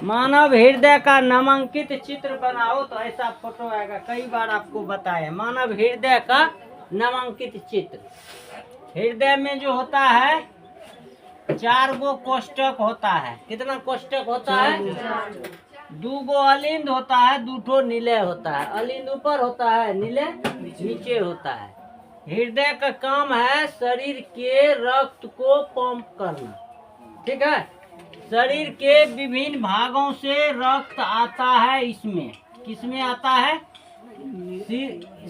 मानव हृदय का नामांकित चित्र बनाओ तो ऐसा फोटो आएगा। कई बार आपको बताया मानव हृदय का नामांकित चित्र। हृदय में जो होता है 4 गो कोष्ठक होता है। कितना कोष्ठक होता है? 2 गो अलिंद होता है, 2 ठो निलय होता है। अलिंद ऊपर होता है, निलय नीचे होता है। हृदय का काम है शरीर के रक्त को पंप करना। ठीक है, शरीर के विभिन्न भागों से रक्त आता है। इसमें किसमें आता है?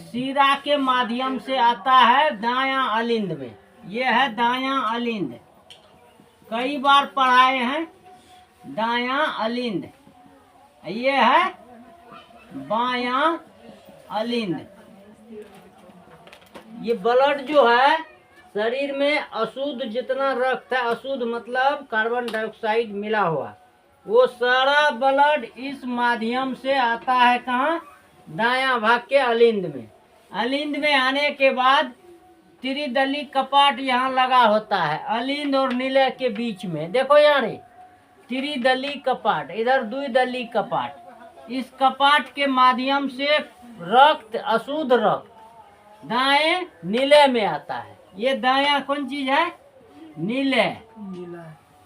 शिरा के माध्यम से आता है दायां अलिंद में। ये है दायां अलिंद, कई बार पढ़ाए हैं। दायां अलिंद, ये है बायां अलिंद। ये ब्लड जो है शरीर में अशुद्ध जितना रक्त है, अशुद्ध मतलब कार्बन डाइऑक्साइड मिला हुआ, वो सारा ब्लड इस माध्यम से आता है। कहाँ? दायां भाग के अलिंद में। अलिंद में आने के बाद त्रिदली कपाट यहाँ लगा होता है अलिंद और निलय के बीच में। देखो यार, त्रिदली कपाट, इधर द्विदली कपाट। इस कपाट के माध्यम से रक्त, अशुद्ध रक्त दाएं निलय में आता है। ये दायां कौन चीज है? निलय।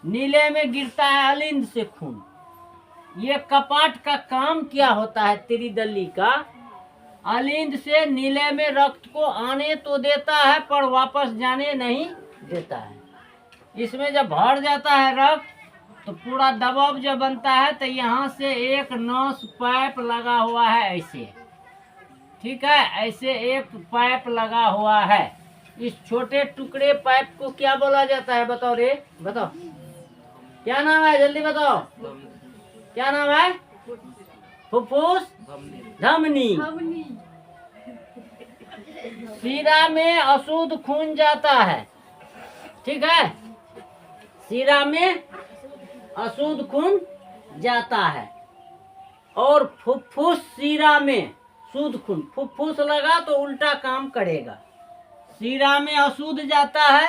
निलय में गिरता है अलिंद से खून। ये कपाट का काम क्या होता है? त्रिदली का अलिंद से निलय में रक्त को आने तो देता है पर वापस जाने नहीं देता है। इसमें जब भर जाता है रक्त तो पूरा दबाव जब बनता है तो यहाँ से एक नस पाइप लगा हुआ है ऐसे। ठीक है, ऐसे एक पाइप लगा हुआ है। इस छोटे टुकड़े पाइप को क्या बोला जाता है? बताओ रे, बताओ क्या नाम है? जल्दी बताओ, क्या नाम है? फुफ्फुस धमनी। शिरा में अशुद्ध खून जाता है। ठीक है, शिरा में अशुद्ध खून जाता है और फुफ्फुस शिरा में शुद्ध खून। फुफ्फुस लगा तो उल्टा काम करेगा। शिरा में अशुद्ध जाता है,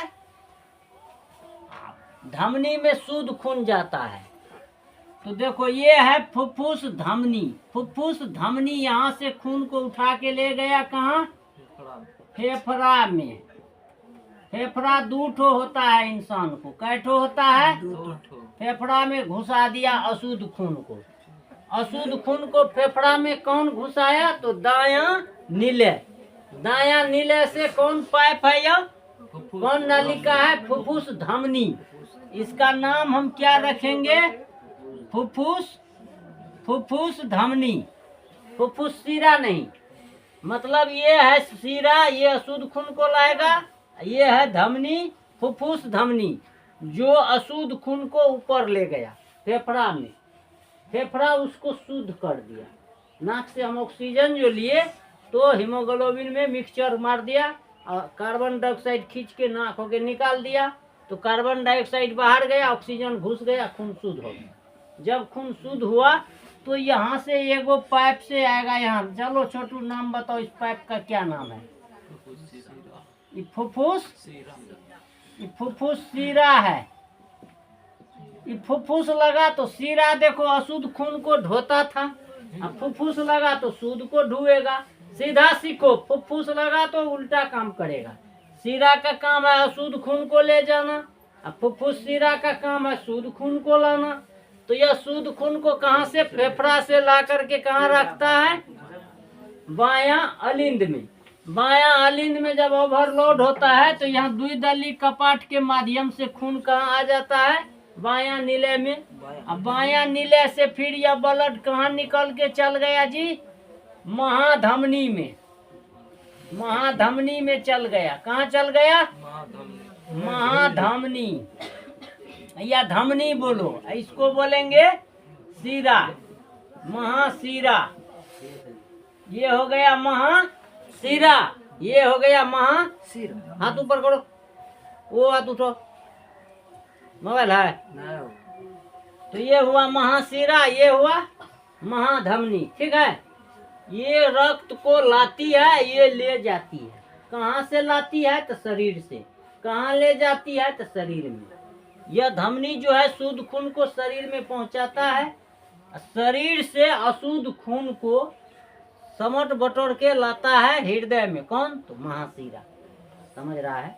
धमनी में शुद्ध खून जाता है। तो देखो ये है फुफ्फुस धमनी। फुफ्फुस धमनी यहाँ से खून को उठा के ले गया कहाँ? फेफड़ा में। फेफड़ा 2 ठो होता है इंसान को। कै ठो होता है? 2 ठो। फेफड़ा में घुसा दिया अशुद्ध खून को। अशुद्ध खून को फेफड़ा में कौन घुसाया? तो दायां निलय। दायां निलय से कौन पाइप है? यह कौन नलिका है? फुफ्फुस धमनी। इसका नाम हम क्या रखेंगे? फुफ्फुस धमनी। फुफ्फुस शिरा नहीं। मतलब ये है शिरा, ये अशुद्ध खून को लाएगा। ये है धमनी, फुफ्फुस धमनी, जो अशुद्ध खून को ऊपर ले गया फेफड़ा में। फेफड़ा उसको शुद्ध कर दिया। नाक से हम ऑक्सीजन जो लिए तो हीमोग्लोबिन में मिक्सचर मार दिया और कार्बन डाइऑक्साइड खींच के नाक होके निकाल दिया। तो कार्बन डाइऑक्साइड बाहर गया, ऑक्सीजन घुस गया, खून शुद्ध हो गया। जब खून शुद्ध हुआ तो यहाँ से एगो पाइप से आएगा यहाँ। चलो छोटू नाम बताओ, इस पाइप का क्या नाम है? फुफ्फुस शिरा है। फुफ्फुस लगा तो शिरा देखो अशुद्ध खून को ढोता था, अब फुफ्फुस लगा तो शुद्ध को ढुएगा। सीधा सीखो, फुफ्फुस लगा तो उल्टा काम करेगा। शिरा का काम है अशुद्ध खून को ले जाना, अब फुफ्फुस शिरा का काम है शुद्ध खून को लाना। तो यह शुद्ध खून को कहाँ से? फेफड़ा से ला करके कहाँ रखता है? बायां अलिंद में। बायां अलिंद में जब ओवरलोड होता है तो यहाँ द्विदली कपाट के माध्यम से खून कहाँ आ जाता है? बायां निलय में। अब बायां निलय से फिर यह ब्लड कहाँ निकल के चल गया जी? महाधमनी में। महाधमनी में चल गया। कहाँ चल गया? महाधमनी या धमनी बोलो, इसको बोलेंगे शिरा, महाशिरा। ये हो गया महाशिरा, ये हो गया महाशिरा। हाथ ऊपर करो, वो हाथ उठो, मोबाइल है। तो ये हुआ महाशिरा, ये हुआ महाधमनी। ठीक है, ये रक्त को लाती है, ये ले जाती है। कहाँ से लाती है? तो शरीर से। कहाँ ले जाती है? तो शरीर में। यह धमनी जो है शुद्ध खून को शरीर में पहुंचाता है शरीर से अशुद्ध खून को समट बटोर के लाता है हृदय में। कौन? तो महाशिरा। समझ रहा है?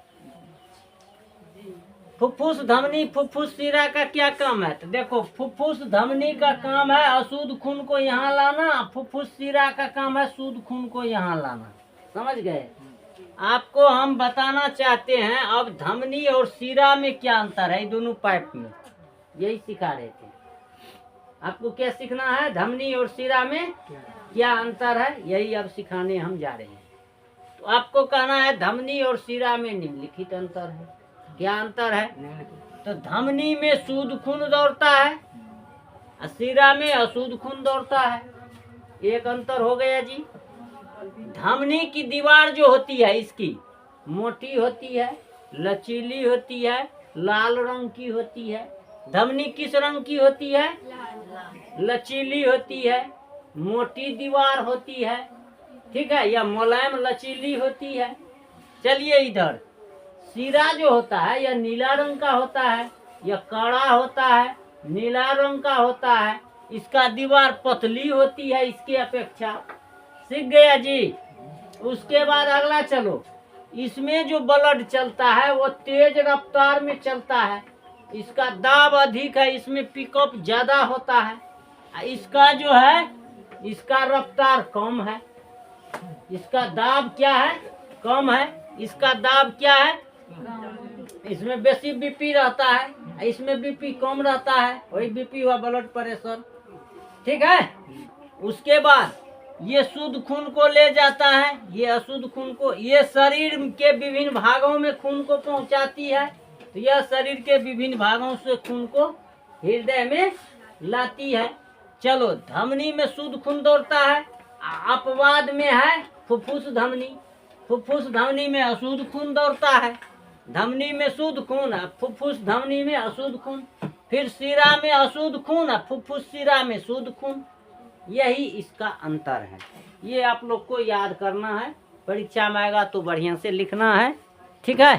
फुफ्फुस धमनी फुफ्फुस शिरा का क्या काम है? तो देखो, फुफ्फुस धमनी का काम है अशुद्ध खून को यहाँ लाना, फुफ्फुस शिरा का काम है शुद्ध खून को यहाँ लाना। समझ गए? आपको हम बताना चाहते हैं अब धमनी और शिरा में क्या अंतर है, दोनों पाइप में, यही सिखा रहे थे। आपको क्या सीखना है? धमनी और शिरा में क्या अंतर है, यही अब सिखाने हम जा रहे हैं। तो आपको कहना है धमनी और शिरा में निम्नलिखित अंतर है। क्या अंतर है? तो धमनी में शुद्ध खून दौड़ता है और शिरा में अशुद्ध खून दौड़ता है। एक अंतर हो गया जी। धमनी की दीवार जो होती है इसकी मोटी होती है, लचीली होती है, लाल रंग की होती है। धमनी किस रंग की होती है? लचीली होती है, मोटी दीवार होती है, ठीक है, या मुलायम लचीली होती है। चलिए इधर, शिरा जो होता है यह नीला रंग का होता है, यह कड़ा होता है, नीला रंग का होता है। इसका दीवार पतली होती है इसकी अपेक्षा। सीख गया जी। उसके बाद अगला चलो, इसमें जो ब्लड चलता है वो तेज रफ्तार में चलता है, इसका दाब अधिक है, इसमें पिकअप ज्यादा होता है। इसका जो है इसका रफ्तार कम है, इसका दाब क्या है? कम है। इसका दाब क्या है? इसमें बेसी बीपी रहता है, इसमें बीपी कम रहता है, वही बीपी हुआ ब्लड प्रेशर। ठीक है। उसके बाद ये शुद्ध खून को ले जाता है, ये अशुद्ध खून को, ये शरीर के विभिन्न भागों में खून को पहुंचाती है। तो यह शरीर के विभिन्न भागों से खून को हृदय में लाती है। चलो, धमनी में शुद्ध खून दौड़ता है, अपवाद में है फुफ्फुस धमनी। फुफ्फुस धमनी में अशुद्ध खून दौड़ता है, धमनी में शुद्ध खून है, फुफ्फुस धमनी में अशुद्ध खून, फिर शिरा में अशुद्ध खून है, फुफ्फुस शिरा में शुद्ध खून। यही इसका अंतर है। ये आप लोग को याद करना है, परीक्षा में आएगा तो बढ़िया से लिखना है। ठीक है।